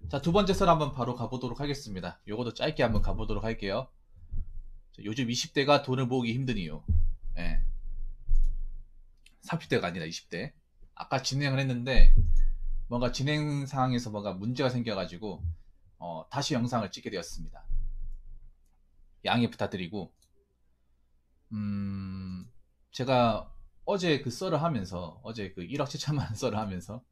자, 두 번째 썰 한번 바로 가보도록 하겠습니다. 요것도 짧게 한번 가보도록 할게요. 자, 요즘 20대가 돈을 모으기 힘든 이유. 예. 30대가 아니라 20대. 아까 진행을 했는데 뭔가 진행 상황에서 뭔가 문제가 생겨가지고 다시 영상을 찍게 되었습니다. 양해 부탁드리고 제가 어제 그 썰을 하면서 어제 그 1억 7천만 원 썰을 하면서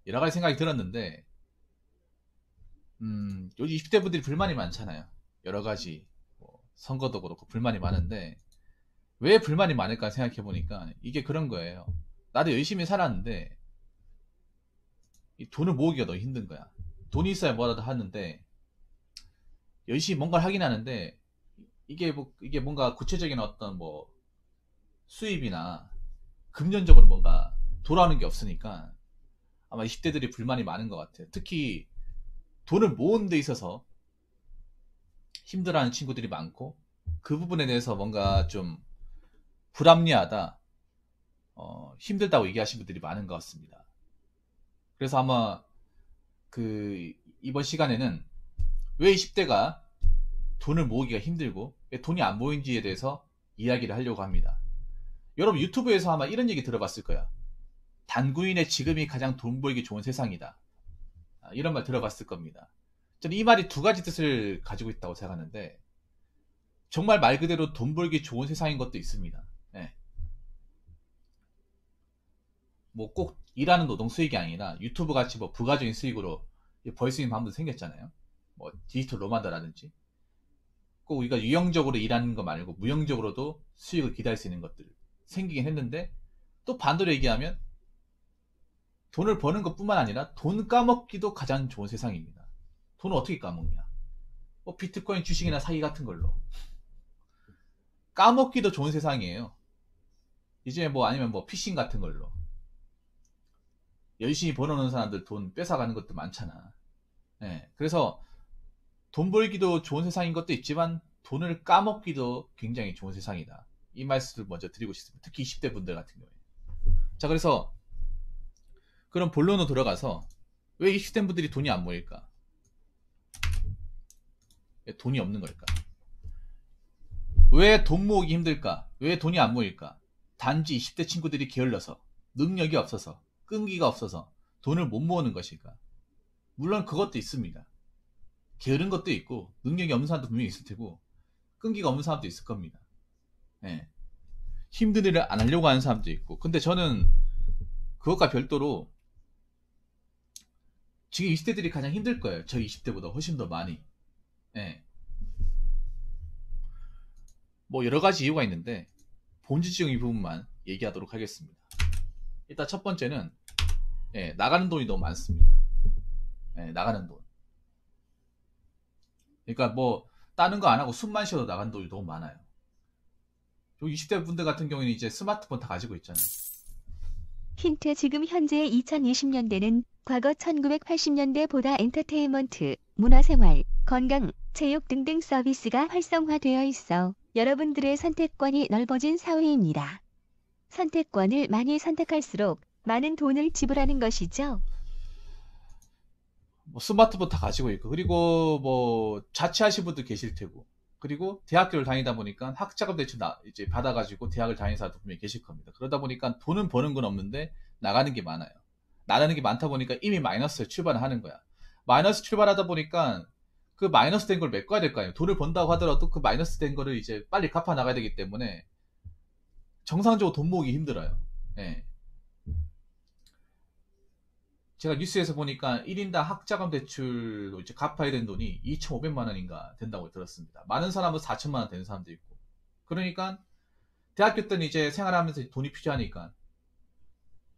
여러 가지 생각이 들었는데 요즘 20대 분들이 불만이 많잖아요. 여러 가지 뭐 선거도 그렇고 불만이 많은데 왜 불만이 많을까 생각해 보니까 이게 그런 거예요. 나도 열심히 살았는데 이 돈을 모으기가 너무 힘든 거야. 돈이 있어야 뭐라도 하는데 열심히 뭔가를 하긴 하는데 이게 뭔가 구체적인 어떤 뭐 수입이나 금전적으로 뭔가 돌아오는 게 없으니까 아마 20대들이 불만이 많은 것 같아요. 특히 돈을 모으는 데 있어서 힘들어하는 친구들이 많고 그 부분에 대해서 뭔가 좀 불합리하다, 힘들다고 얘기하시는 분들이 많은 것 같습니다. 그래서 아마 그 이번 시간에는 왜 20대가 돈을 모으기가 힘들고 왜 돈이 안 모이는지에 대해서 이야기를 하려고 합니다. 여러분 유튜브에서 아마 이런 얘기 들어봤을 거야. 단구인의 지금이 가장 돈 벌기 좋은 세상이다. 이런 말 들어봤을 겁니다. 저는 이 말이 두 가지 뜻을 가지고 있다고 생각하는데 정말 말 그대로 돈 벌기 좋은 세상인 것도 있습니다. 네. 뭐 꼭 일하는 노동 수익이 아니라 유튜브 같이 뭐 부가적인 수익으로 벌 수 있는 방법도 생겼잖아요. 뭐 디지털 노마드라든지 꼭 우리가 유형적으로 일하는 거 말고 무형적으로도 수익을 기대할 수 있는 것들 생기긴 했는데 또 반대로 얘기하면 돈을 버는 것뿐만 아니라 돈 까먹기도 가장 좋은 세상입니다. 돈을 어떻게 까먹냐? 뭐 비트코인 주식이나 사기 같은 걸로 까먹기도 좋은 세상이에요. 이제 뭐 아니면 뭐 피싱 같은 걸로 열심히 벌어놓은 사람들 돈 뺏어가는 것도 많잖아. 네, 그래서 돈 벌기도 좋은 세상인 것도 있지만 돈을 까먹기도 굉장히 좋은 세상이다. 이 말씀을 먼저 드리고 싶습니다. 특히 20대 분들 같은 경우에. 자, 그래서 그럼 본론으로 들어가서 왜 20대 분들이 돈이 안 모일까? 왜 돈이 없는 걸까? 왜 돈 모으기 힘들까? 왜 돈이 안 모일까? 단지 20대 친구들이 게을러서, 능력이 없어서, 끈기가 없어서 돈을 못 모으는 것일까? 물론 그것도 있습니다. 게으른 것도 있고 능력이 없는 사람도 분명히 있을 테고 끈기가 없는 사람도 있을 겁니다. 예. 힘든 일을 안 하려고 하는 사람도 있고 근데 저는 그것과 별도로 지금 20대들이 가장 힘들 거예요. 저 20대보다 훨씬 더 많이. 예. 뭐 여러 가지 이유가 있는데 본질적인 부분만 얘기하도록 하겠습니다. 일단 첫 번째는 나가는 돈이 너무 많습니다. 나가는 돈. 그러니까 뭐 다른 거 안 하고 숨만 쉬어도 나가는 돈이 너무 많아요. 20대 분들 같은 경우에는 이제 스마트폰 다 가지고 있잖아요. 힌트 지금 현재 2020년대는 과거 1980년대보다 엔터테인먼트, 문화생활, 건강, 체육 등등 서비스가 활성화되어 있어 여러분들의 선택권이 넓어진 사회입니다. 선택권을 많이 선택할수록 많은 돈을 지불하는 것이죠. 뭐 스마트폰 다 가지고 있고 그리고 뭐 자취하신 분도 계실 테고 그리고 대학교를 다니다 보니까 학자금 대출 이제 받아가지고 대학을 다니는 사람도 분명히 계실 겁니다. 그러다 보니까 돈은 버는 건 없는데 나가는 게 많아요. 나가는 게 많다 보니까 이미 마이너스에 출발을 하는 거야. 마이너스 출발하다 보니까 그 마이너스 된 걸 메꿔야 될 거 아니에요. 돈을 번다고 하더라도 그 마이너스 된 거를 이제 빨리 갚아 나가야 되기 때문에 정상적으로 돈 모으기 힘들어요. 예. 제가 뉴스에서 보니까 1인당 학자금 대출로 이제 갚아야 되는 돈이 2,500만 원인가 된다고 들었습니다. 많은 사람은 4천만 원 되는 사람도 있고. 그러니까 대학교 때는 이제 생활하면서 돈이 필요하니까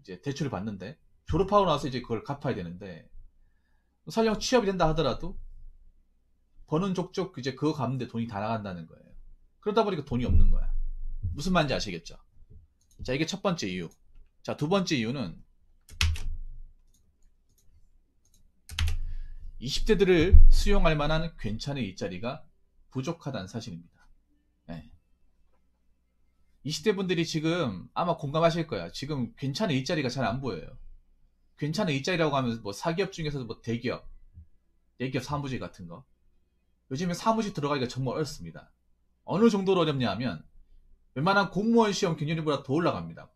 이제 대출을 받는데 졸업하고 나서 이제 그걸 갚아야 되는데 설령 취업이 된다 하더라도 버는 족족 이제 그거 갚는데 돈이 다 나간다는 거예요. 그러다 보니까 돈이 없는 거야. 무슨 말인지 아시겠죠? 자, 이게 첫 번째 이유. 자, 두 번째 이유는 20대들을 수용할 만한 괜찮은 일자리가 부족하다는 사실입니다. 네. 20대 분들이 지금 아마 공감하실 거야. 지금 괜찮은 일자리가 잘 안 보여요. 괜찮은 일자리라고 하면 뭐 사기업 중에서도 뭐 대기업, 대기업 사무직 같은 거. 요즘에 사무직 들어가기가 정말 어렵습니다. 어느 정도로 어렵냐 하면 웬만한 공무원 시험 경쟁률보다 더 올라갑니다.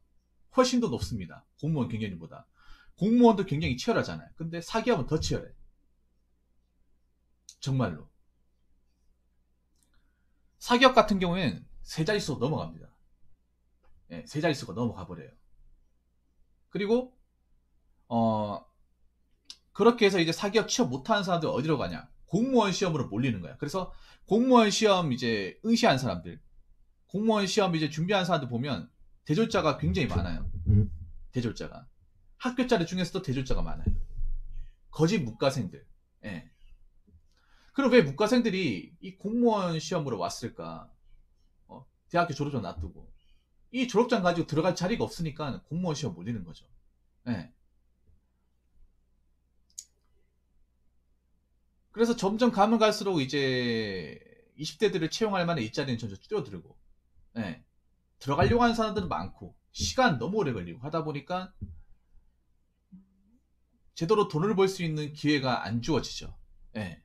훨씬 더 높습니다. 공무원 경쟁률보다. 공무원도 굉장히 치열하잖아요. 근데 사기업은 더 치열해. 정말로. 사기업 같은 경우에는 세 자릿수가 넘어갑니다. 예, 세 자릿수가 넘어가 버려요. 그리고 그렇게 해서 이제 사기업 취업 못하는 사람들 어디로 가냐? 공무원 시험으로 몰리는 거야. 그래서 공무원 시험 이제 응시한 사람들, 공무원 시험 이제 준비한 사람들 보면 대졸자가 굉장히 많아요. 대졸자가. 학교짜리 중에서도 대졸자가 많아요. 거짓 문과생들. 예. 그럼 왜 문과생들이 이 공무원 시험으로 왔을까? 대학교 졸업장 놔두고. 이 졸업장 가지고 들어갈 자리가 없으니까 공무원 시험 몰리는 거죠. 예. 그래서 점점 가면 갈수록 이제 20대들을 채용할 만한 일자리는 점점 줄어들고, 예. 들어가려고 하는 사람들은 많고, 시간 너무 오래 걸리고 하다 보니까 제대로 돈을 벌 수 있는 기회가 안 주어지죠. 예.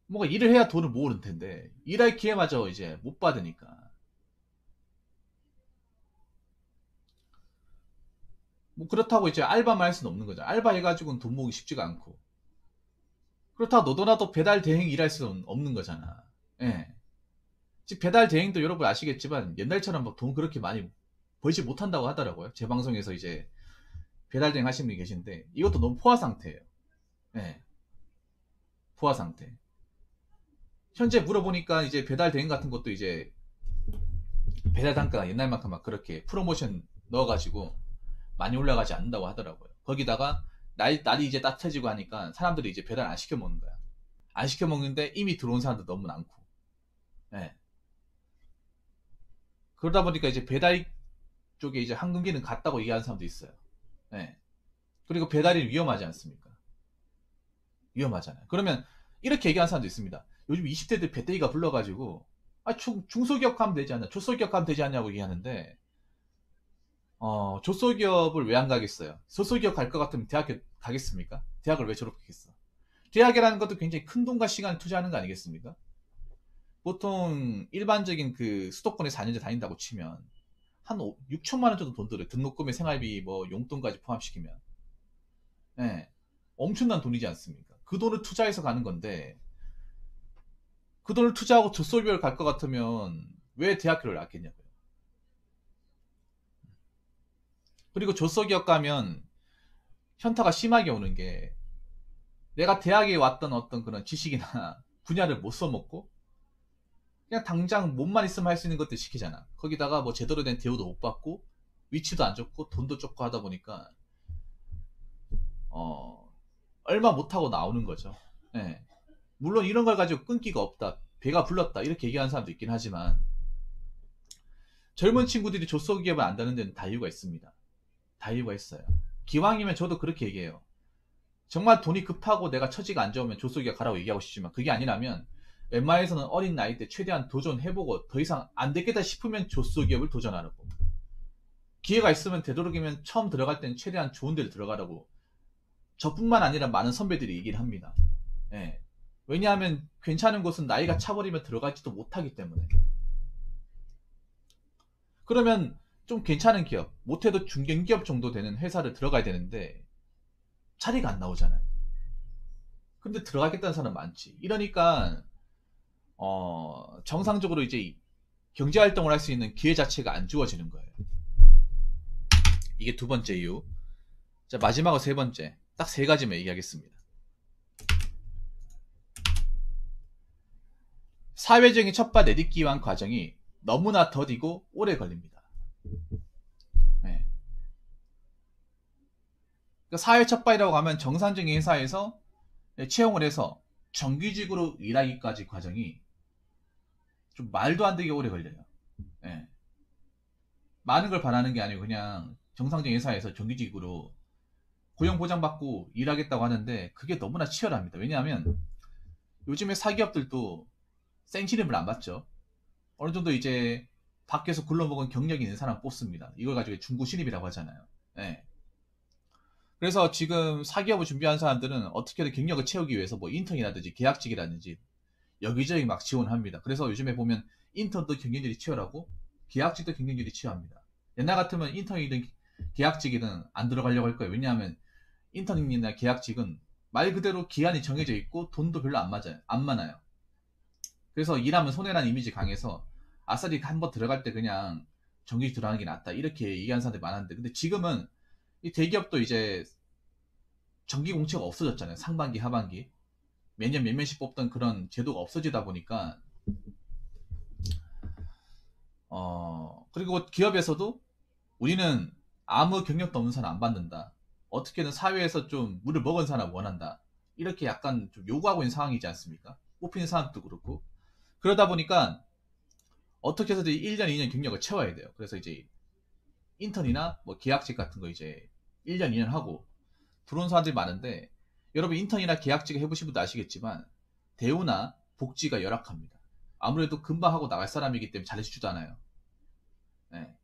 뭔가 일을 해야 돈을 모으는 텐데, 일할 기회마저 이제 못 받으니까. 뭐 그렇다고 이제 알바만 할 수는 없는 거죠. 알바 해가지고는 돈 모으기 쉽지가 않고. 그렇다고 너도 나도 배달 대행 일할 수는 없는 거잖아. 예. 즉 배달 대행도 여러분 아시겠지만 옛날처럼 막 돈 그렇게 많이 벌지 못한다고 하더라고요. 제 방송에서 이제 배달 대행 하시는 분이 계신데 이것도 너무 포화 상태예요. 예. 포화 상태. 현재 물어보니까 이제 배달 대행 같은 것도 이제 배달 단가가 옛날만큼 막 그렇게 프로모션 넣어가지고 많이 올라가지 않는다고 하더라고요. 거기다가 날이 이제 따뜻해지고 하니까 사람들이 이제 배달 안 시켜 먹는 거야. 안 시켜 먹는데 이미 들어온 사람도 너무 많고. 예. 그러다 보니까 이제 배달 쪽에 이제 황금기는 갔다고 얘기하는 사람도 있어요. 예. 그리고 배달이 위험하지 않습니까? 위험하잖아요. 그러면 이렇게 얘기하는 사람도 있습니다. 요즘 20대들 배때기가 불러가지고 중소기업 가면 되지 않냐, 조소기업 가면 되지 않냐고 얘기하는데 조소기업을 왜 안 가겠어요? 조소기업 갈 것 같으면 대학교 가겠습니까? 대학을 왜 졸업했겠어? 대학이라는 것도 굉장히 큰 돈과 시간을 투자하는 거 아니겠습니까? 보통 일반적인 그 수도권에 4년제 다닌다고 치면 한 6천만 원 정도 돈 들어요. 등록금에 생활비 뭐 용돈까지 포함시키면. 예. 엄청난 돈이지 않습니까? 그 돈을 투자해서 가는 건데 그 돈을 투자하고 조소기업을 갈 것 같으면 왜 대학교를 나왔겠냐고요. 그리고 조소기업 가면 현타가 심하게 오는 게 내가 대학에 왔던 어떤 그런 지식이나 분야를 못 써먹고 그냥 당장 몸만 있으면 할 수 있는 것들 시키잖아. 거기다가 뭐 제대로 된 대우도 못 받고 위치도 안 좋고 돈도 적고 하다 보니까 얼마 못하고 나오는 거죠. 예. 물론 이런 걸 가지고 끈기가 없다, 배가 불렀다 이렇게 얘기하는 사람도 있긴 하지만 젊은 친구들이 조소기업을 안다는 데는 다 이유가 있습니다. 다 이유가 있어요. 기왕이면 저도 그렇게 얘기해요. 정말 돈이 급하고 내가 처지가 안 좋으면 조소기업 가라고 얘기하고 싶지만 그게 아니라면 웬만해서는 어린 나이 때 최대한 도전해보고 더 이상 안 되겠다 싶으면 조소기업을 도전하라고. 기회가 있으면 되도록이면 처음 들어갈 때는 최대한 좋은 데를 들어가라고 저뿐만 아니라 많은 선배들이 얘기를 합니다. 예. 왜냐하면 괜찮은 곳은 나이가 차버리면 들어가지도 못하기 때문에. 그러면 좀 괜찮은 기업, 못해도 중견기업 정도 되는 회사를 들어가야 되는데 자리가 안 나오잖아요. 근데 들어가겠다는 사람 많지. 이러니까 정상적으로 이제 경제활동을 할 수 있는 기회 자체가 안 주어지는 거예요. 이게 두 번째 이유. 자, 마지막으로 세 번째. 딱 세 가지만 얘기하겠습니다. 사회적인 첫발 내딛기 위한 과정이 너무나 더디고 오래 걸립니다. 네. 그러니까 사회 첫발이라고 하면 정상적인 회사에서 채용을 해서 정규직으로 일하기까지 과정이 좀 말도 안 되게 오래 걸려요. 네. 많은 걸 바라는 게 아니고 그냥 정상적인 회사에서 정규직으로 고용보장받고 일하겠다고 하는데 그게 너무나 치열합니다. 왜냐하면 요즘에 사기업들도 생신임을 안 받죠. 어느 정도 이제 밖에서 굴러먹은 경력이 있는 사람 뽑습니다. 이걸 가지고 중고 신입이라고 하잖아요. 네. 그래서 지금 사기업을 준비하는 사람들은 어떻게든 경력을 채우기 위해서 뭐 인턴이라든지 계약직이라든지 여기저기 막 지원합니다. 그래서 요즘에 보면 인턴도 경쟁률이 치열하고 계약직도 경쟁률이 치열합니다. 옛날 같으면 인턴이든 계약직이든 안 들어가려고 할 거예요. 왜냐하면 인턴이나 계약직은 말 그대로 기한이 정해져 있고 돈도 별로 안 맞아요. 안 많아요. 그래서 일하면 손해라는 이미지 강해서 아싸리 한번 들어갈 때 그냥 정규직 들어가는 게 낫다 이렇게 얘기하는 사람들이 많았는데, 근데 지금은 이 대기업도 이제 정기 공채가 없어졌잖아요. 상반기 하반기 매년 몇 명씩 뽑던 그런 제도가 없어지다 보니까 그리고 기업에서도 우리는 아무 경력도 없는 사람 안 받는다, 어떻게든 사회에서 좀 물을 먹은 사람 원한다, 이렇게 약간 좀 요구하고 있는 상황이지 않습니까? 뽑히는 사람도 그렇고. 그러다 보니까 어떻게 해서든 1년 2년 경력을 채워야 돼요. 그래서 이제 인턴이나 뭐 계약직 같은 거 이제 1년 2년 하고 들어온 사람들이 많은데, 여러분 인턴이나 계약직을 해보신 분도 아시겠지만 대우나 복지가 열악합니다. 아무래도 금방 하고 나갈 사람이기 때문에 잘해주지도 않아요. 네.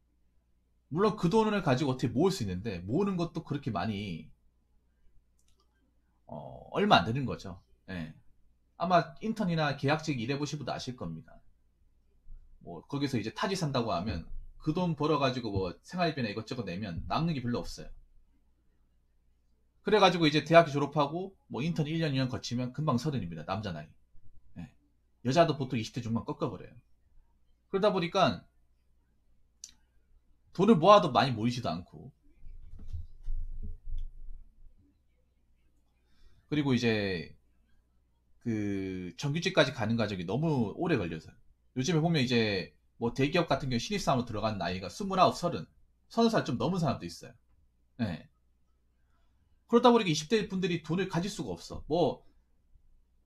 물론 그 돈을 가지고 어떻게 모을 수 있는데 모으는 것도 그렇게 많이 얼마 안 되는 거죠. 네. 아마 인턴이나 계약직 일해보신 분도 아실 겁니다. 뭐 거기서 이제 타지 산다고 하면 그 돈 벌어가지고 뭐 생활비나 이것저것 내면 남는 게 별로 없어요. 그래가지고 이제 대학교 졸업하고 뭐 인턴 1년 2년 거치면 금방 서른입니다. 남자 나이. 네. 여자도 보통 20대 중반 꺾어버려요. 그러다 보니까 돈을 모아도 많이 모이지도 않고, 그리고 이제 그 정규직까지 가는 과정이 너무 오래 걸려서 요즘에 보면 이제 뭐 대기업 같은 경우 신입사원으로 들어간 나이가 29, 30, 30살 좀 넘은 사람도 있어요. 네. 그러다 보니까 20대 분들이 돈을 가질 수가 없어. 뭐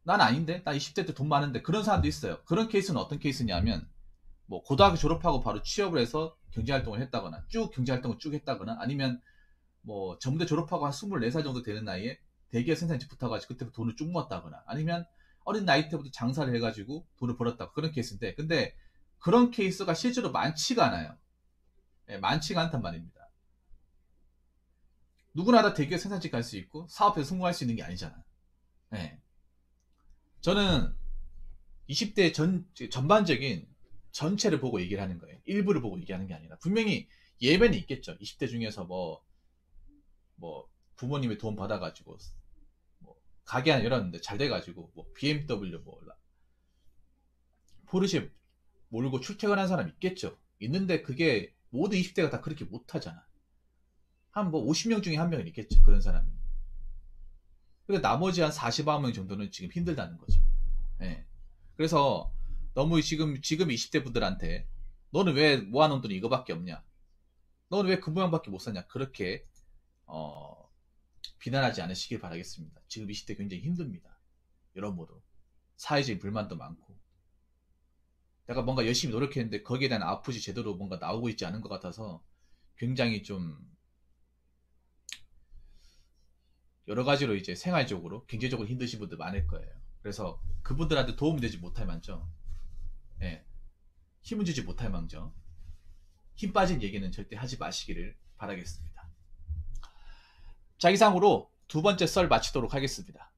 난 아닌데, 나 20대 때 돈 많은데, 그런 사람도 있어요. 그런 케이스는 어떤 케이스냐면 뭐 고등학교 졸업하고 바로 취업을 해서 경제활동을 했다거나 쭉 경제활동을 쭉 했다거나, 아니면 뭐 전문대 졸업하고 한 24살 정도 되는 나이에 대기업 생산직 붙어가지고 그때부터 돈을 쭉 모았다거나, 아니면 어린 나이 때부터 장사를 해가지고 돈을 벌었다, 그런 케이스인데, 근데 그런 케이스가 실제로 많지가 않아요. 예, 많지가 않단 말입니다. 누구나 다 대기업 생산직 갈 수 있고 사업에서 성공할 수 있는 게 아니잖아. 예. 저는 20대 전반적인 전체를 보고 얘기를 하는 거예요. 일부를 보고 얘기하는 게 아니라, 분명히 예외는 있겠죠. 20대 중에서 뭐 부모님의 도움 받아가지고 뭐 가게 하나 열었는데 잘 돼가지고 뭐 BMW 뭐 포르쉐 몰고 출퇴근한 사람 있겠죠. 있는데 그게 모든 20대가 다 그렇게 못하잖아. 한 뭐 50명 중에 한 명은 있겠죠, 그런 사람이. 근데 나머지 한 49명 정도는 지금 힘들다는 거죠. 예. 그래서 너무 지금 20대 분들한테 너는 왜 모아놓은 돈이 이거밖에 없냐, 너는 왜 그 모양밖에 못 사냐, 그렇게 비난하지 않으시길 바라겠습니다. 지금 20대 굉장히 힘듭니다. 여러모로 사회적인 불만도 많고, 내가 뭔가 열심히 노력했는데 거기에 대한 아웃풋이 제대로 뭔가 나오고 있지 않은 것 같아서 굉장히 좀 여러 가지로 이제 생활적으로 경제적으로 힘드신 분들 많을 거예요. 그래서 그분들한테 도움이 되지 못할 망정, 예, 힘을 주지 못할 망정, 힘 빠진 얘기는 절대 하지 마시기를 바라겠습니다. 자, 이상으로 두 번째 썰 마치도록 하겠습니다.